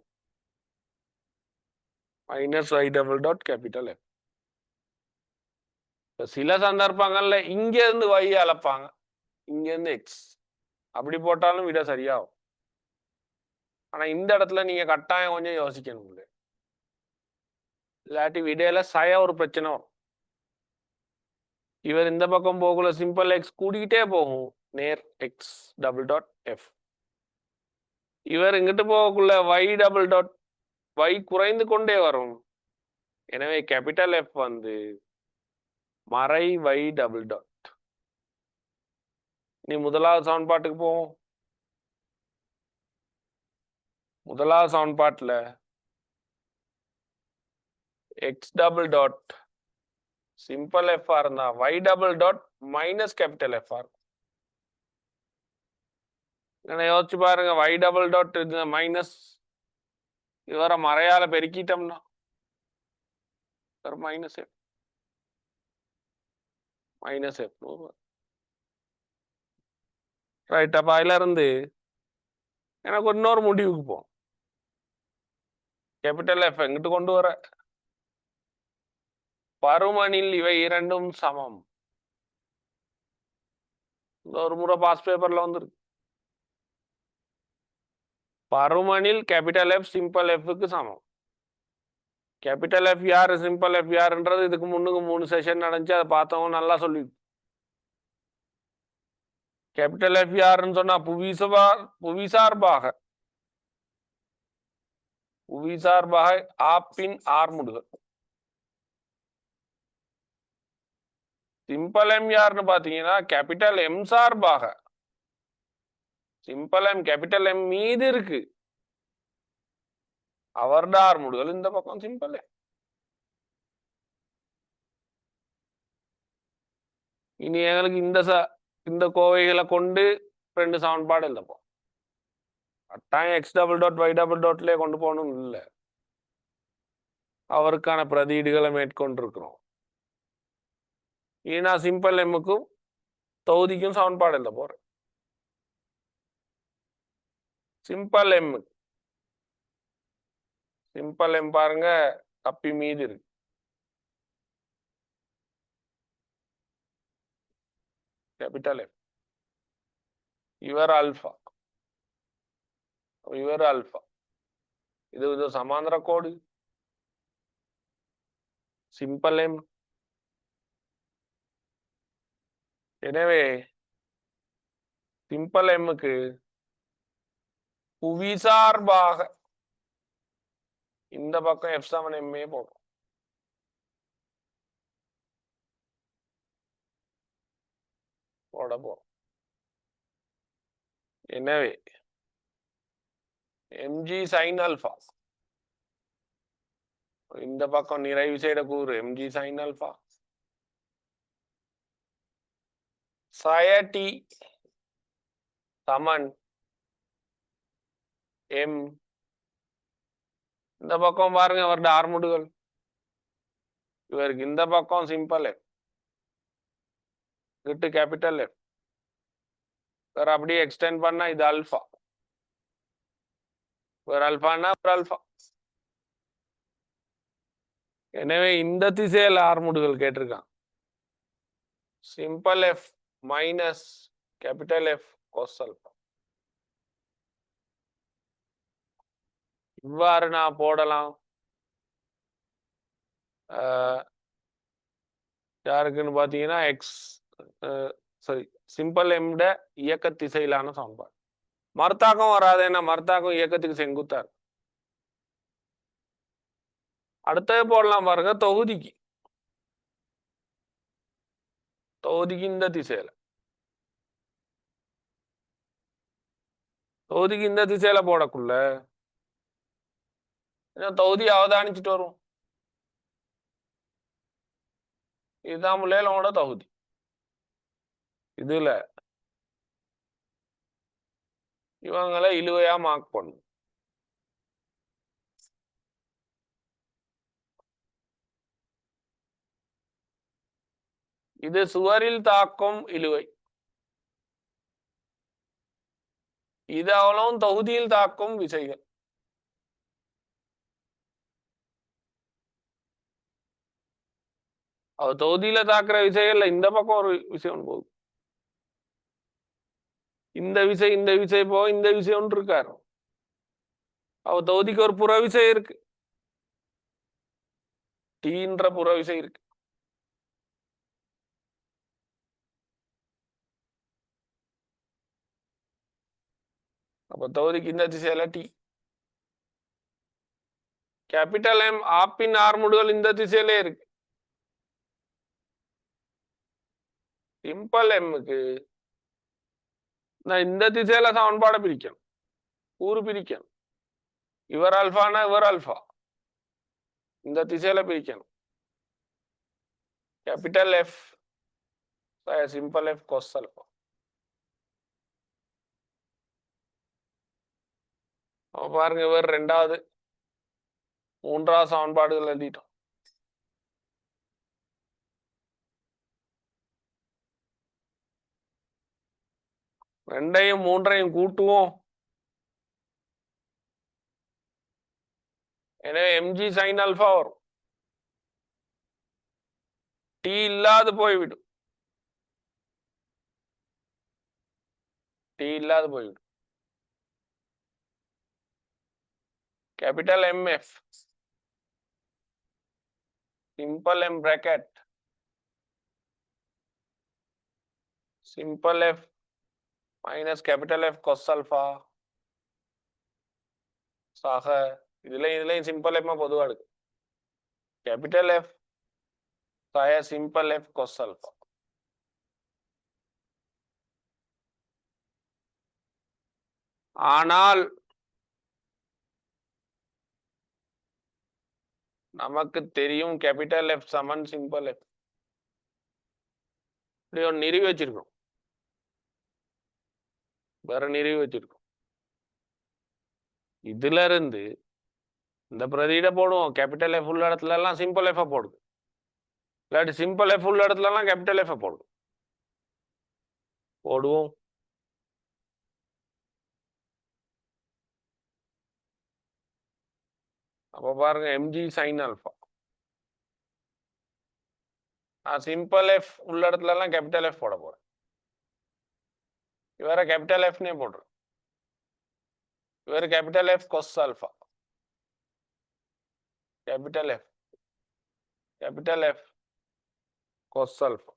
minus y double dot capital F. சில சந்தர்ப்பங்கள்ல இங்க இருந்து y அளப்பாங்க, இங்க இருந்து எக்ஸ். அப்படி போட்டாலும் விட சரியாகும். ஆனா இந்த இடத்துல நீங்க கட்டாயம் கொஞ்சம் யோசிக்கணும். இல்லாட்டி விடையில ஒரு பிரச்சனை வரும். இவர் இந்த பக்கம் போகல சிம்பிள் எக்ஸ் கூடிக்கிட்டே போகும், நேர் எக்ஸ் டபுள் டாட் எஃப். இவர் இங்கிட்டு போகக்குள்ள y டபுள் டாட் y குறைந்து கொண்டே வரும். எனவே கேபிட்டல் எஃப் வந்து மறை y டபுள் டாட். நீ முதலாவது சமன்பாட்டுக்கு போவோம். முதலாவது சமன்பாட்டுல x double dot simple F இருந்தா y double dot minus capital F இருக்கும். யோசிச்சு பாருங்க, y டபுள் டாட் மைனஸ் இவரை மறையால பெருக்கிட்டோம்னா minus F minus F right. அப்ப அதுல இருந்து எனக்கு இன்னொரு முடிவுக்கு போகும். கேபிட்டல் எஃப் எங்கிட்டு கொண்டு வர பருமனில் இவை இரண்டும் சமம். ஒரு முறை பாஸ் பேப்பர்ல வந்துருக்கு. பருமனில் கேபிட்டல் எஃப் சிம்பிள் எஃப்க்கு சமம். கேபிட்டல் எஃப் யாரு சிம்பிள் எஃப் யாருன்றது இதுக்கு முன்னுக்கு 3 செஷன் நடந்துச்சு, அதை பார்த்தவங்க நல்லா சொல்லி. கேபிட்டல் எஃப் யாருன்னு சொன்னா புவிசார்பாக ஆப்பின் ஆர்முடுகள். சிம்பிள் எம் யாருன்னு பாத்தீங்கன்னா கேபிட்டல் எம் சார்பாக. சிம்பிள் எம் கேபிட்டல் எம் மீது இருக்கு, அவர்ட ஆர்முடுகள் இந்த பக்கம் சிம்பிள் எம். இனி எங்களுக்கு இந்த கோவைகளை கொண்டு 2 சமன்பாடு எழுதப்போம். கட்டாயம் x double dot y double டாட்லயே கொண்டு போகணும் இல்லை, அவருக்கான பிரதியீடுகளை மேற்கொண்டிருக்கிறோம். இனி நான் சிம்பிள் எம்முக்கும் தொகுதிக்கும் சமன்பாடு எழுத போறேன். சிம்பிள் எம் பாருங்க கப்பி மீது இருக்கு. கேபிட்டல் எம் இவர் ஆல்பா, இவர் ஆல்பா. இது சமாந்தர கோடு. Simple M. எனவே சிம்பிள் எம்முக்கு புவிசார்பாக இந்த பக்கம் F7 எம்ஏ போடும். போட போறோம். எனவே mg sin alpha இந்த பக்கம் நிறைவு செய்த கூறு mg sin alpha sin t சமன் m இந்த பக்கம் பாருங்க அவருடைய ஆர்முடுகள் இவருக்கு இந்த பக்கம் சிம்பிள் f கிட்டு கேபிட்டல் f வேற அப்படியே எக்ஸ்டெண்ட் பண்ணா இது ஆல்பா வேற ஆல்பானா ஒரு ஆல்பா. எனவே இந்த திசையில் ஆர்முடுகள் கேட்டிருக்கான். Simple F minus capital F cos alpha. இவ்வாறு நான் போடலாம். யாருக்குன்னு பார்த்தீங்கன்னா எக்ஸ் சரி சிம்பிள் எம்ட இயக்க திசையிலான சமன்பாடு. மர்த்தாக்கம் வராது, ஏன்னா மர்த்தாக்கம் இயக்கத்துக்கு செங்குத்தார். அடுத்தது போடலாம் பாருங்க தொகுதிக்கு. தொகுதிக்கு இந்த திசையில தொகுதிக்கு இந்த திசையில போடக்குள்ள தொகுதி அவதானிச்சுட்டு வரும். இதுதான் முல்லையிலோட தொகுதி. இதுல இவங்களை இழுவையா மார்க் பண்ணும். இது சுவரில் தாக்கும் இழுவை. இது அவ்வளவும் தொகுதியில் தாக்கும் விசைகள். அவ தொகுதியில தாக்குற விசைகள்ல இந்த பக்கம் ஒரு விஷயம் போகுது. இந்த விசை போக இந்த விசை ஒன்று இருக்காரு. அவ தொகுதிக்கு ஒரு புற விசை இருக்கு, டீன்ற புற விசை இருக்கு. அப்ப தொகுதிக்கு இந்த திசையில டி. கேபிட்டல் எம் ஆப்பின் ஆர்முடுகள் இந்த திசையிலே இருக்கு. சிம்பிள் எம்முக்கு நான் இந்த திசையில சமன்பாடை பிரிக்கணும், கூறு பிரிக்கணும். இவர் ஆல்பானா இவர் ஆல்பா, இந்த திசையில பிரிக்கணும். Capital F simple F cos alpha. பாருங்க இவர் ரெண்டாவது மூன்றாவது சமன்பாடுகள் எழுதிட்டோம். ரெண்டையும் மூன்றையும் கூட்டுவோம். எனவே mg sin alpha வரும். டி இல்லாது போய்விடும். டி இல்லாது போய்விடும். Capital mf simple m bracket simple f minus capital f cos alpha சாக இதுலயும் சிம்பிள் f பொதுவா இருக்கு. கேபிட்டல் f சாய சிம்பிள் f cos alpha. ஆனால் நமக்கு தெரியும் கேபிட்டல் எஃப் சமன் சிம்பிள் எஃப். இப்படி ஒரு நிறுவி வச்சிருக்கோம், வேற நிறுவி வச்சிருக்கோம். இதுல இருந்து இந்த பிரதியிட போடுவோம். கேபிட்டல் எஃப் உள்ள இடத்துல எல்லாம் சிம்பிள் எஃப் போடுது, இல்லாட்டி சிம்பிள் எஃப் உள்ள இடத்துல எல்லாம் கேபிட்டல் எஃப் போடுது. போடுவோம். அப்ப பாருங்க mg sin alpha. நான் சிம்பிள் எஃப் உள்ள இடத்துல எல்லாம் கேபிட்டல் எஃப் போட போறேன். இவர கேபிட்டல் எஃப்னே போடுறேன். இவர் capital F cos alpha. Capital F cos alpha.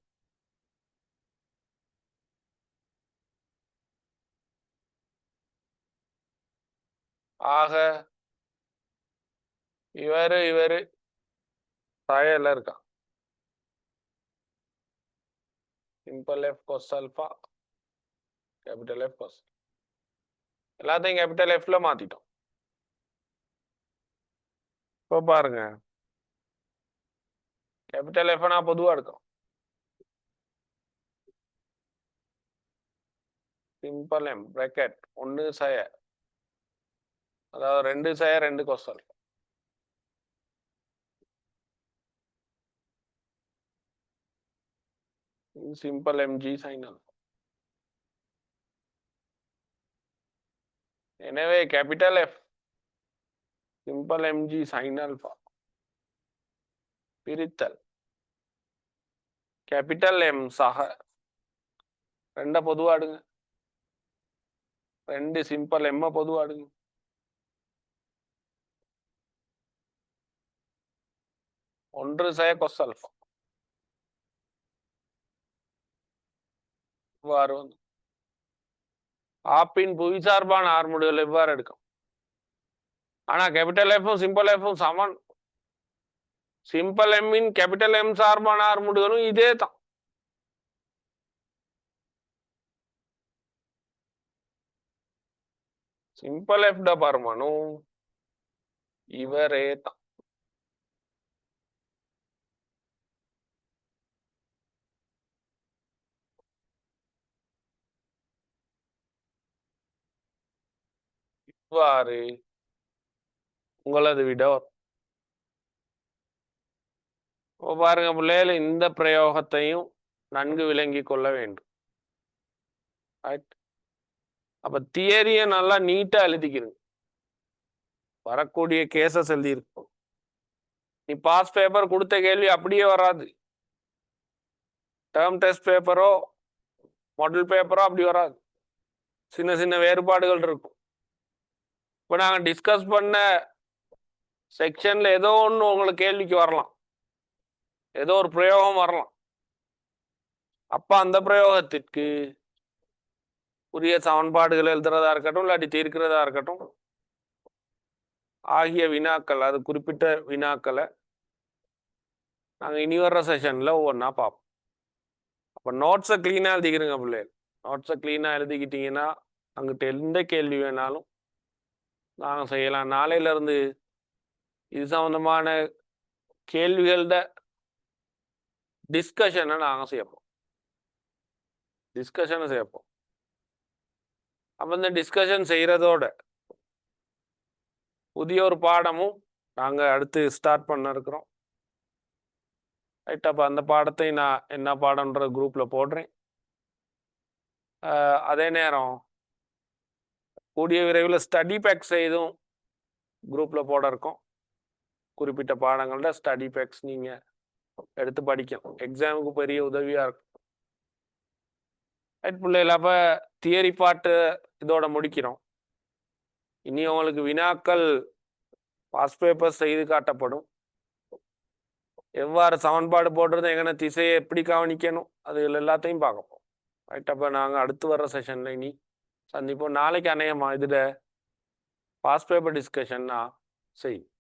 ஆக இவரு சாயல இருக்கான். Simple F cos alpha capital F cos எல்லாத்தையும் கேபிட்டல் எஃப்ல மாத்திட்டோம். இப்போ பாருங்க கேபிட்டல் எஃப் நான் பொதுவா எடுக்கும். சிம்பிள் எம் பிராக்கெட் 1 சய அதாவது 2 சய 2 cos alpha. Simple mg sin alpha. எனவே capital F simple mg sin alpha பிரித்தல் கேபிட்டல் எம் சக 2 பொதுவா எடுங்க. 2 சிம்பிள் எம் பொதுவா எடுங்க. ஒன்று சய cos ஆல்பா இவ்வாறு வந்து ஆப்பின் புவிசார்பான ஆர்முடுகள் எவ்வாறு எடுக்கும். ஆனா கேபிட்டல் எஃப்பும் சிம்பிள் எஃப்பும் சமன். சிம்பிள் எம்மின் கேபிட்டல் எம் சார்பான ஆர்முடுகளும் இதே தான். சிம்பிள் எஃப் பருமனு இவரே தான். இவ்வாறு உங்களது விட பாருங்க பிள்ளைகள், இந்த பிரயோகத்தையும் நன்கு விளங்கி கொள்ள வேண்டும். அப்ப தியரிய நல்லா நீட்டா எழுதிக்கிறீங்க. வரக்கூடிய கேசஸ் எழுதியிருக்கும். நீ பாஸ் பேப்பர் கொடுத்த கேள்வி அப்படியே வராது. டேர்ம் டெஸ்ட் பேப்பரோ மாடல் பேப்பரோ அப்படி வராது. சின்ன சின்ன வேறுபாடுகள் இருக்கும். இப்போ நாங்கள் டிஸ்கஸ் பண்ண செக்ஷன்ல ஏதோ ஒன்று உங்களுக்கு கேள்விக்கு வரலாம், ஏதோ ஒரு பிரயோகம் வரலாம். அப்ப அந்த பிரயோகத்திற்கு உரிய சமன்பாடுகள் எழுதுறதா இருக்கட்டும் இல்லாட்டி தீர்க்கிறதா இருக்கட்டும் ஆகிய வினாக்கள், அது குறிப்பிட்ட வினாக்களை நாங்கள் இனி வர்ற செஷன்ல ஒவ்வொன்றா பார்ப்போம். அப்போ நோட்ஸை கிளீனாக எழுதிக்கிறீங்க பிள்ளைகள். நோட்ஸை கிளீனாக எழுதிக்கிட்டீங்கன்னா அங்கிட்ட எந்த கேள்வி வேணாலும் நாங்கள் செய்யலாம். நாளையிலேருந்து இது சம்மந்தமான கேள்விகளோட டிஸ்கஷனை நாங்கள் செய்யப்போம். டிஸ்கஷனை செய்யப்போம். அப்போ இந்த டிஸ்கஷன் செய்கிறதோட புதிய ஒரு பாடமும் நாங்கள் அடுத்து ஸ்டார்ட் பண்ண இருக்கிறோம். ரைட். அப்போ அந்த பாடத்தை நான் என்ன பாடம்ன்ற குரூப்பில் போடுறேன். அதே நேரம் கூடிய விரைவில் ஸ்டடி பேக் செய்தும் குரூப்பில் போட இருக்கோம். குறிப்பிட்ட பாடங்களோட ஸ்டடி பேக்ஸ் நீங்கள் எடுத்து படிக்கணும். எக்ஸாமுக்கு பெரிய உதவியாக இருக்கும். ரைட் பிள்ளைகள், அப்போ தியரி பாட்டு இதோட முடிக்கிறோம். இனி உங்களுக்கு வினாக்கள் பாஸ் பேப்பர் செய்து காட்டப்படும். எவ்வாறு சமன்பாடு போடுறது, எங்கன்னா திசையை எப்படி கவனிக்கணும், அது எல்லாத்தையும் பார்க்கப்போம். ரைட். அப்போ நாங்கள் அடுத்து வர்ற செஷனில் இனி சந்திப்போம். நாளைக்கு அநேகமாக இதில் பாஸ் பேப்பர் டிஸ்கஷன்னா செய்யும்.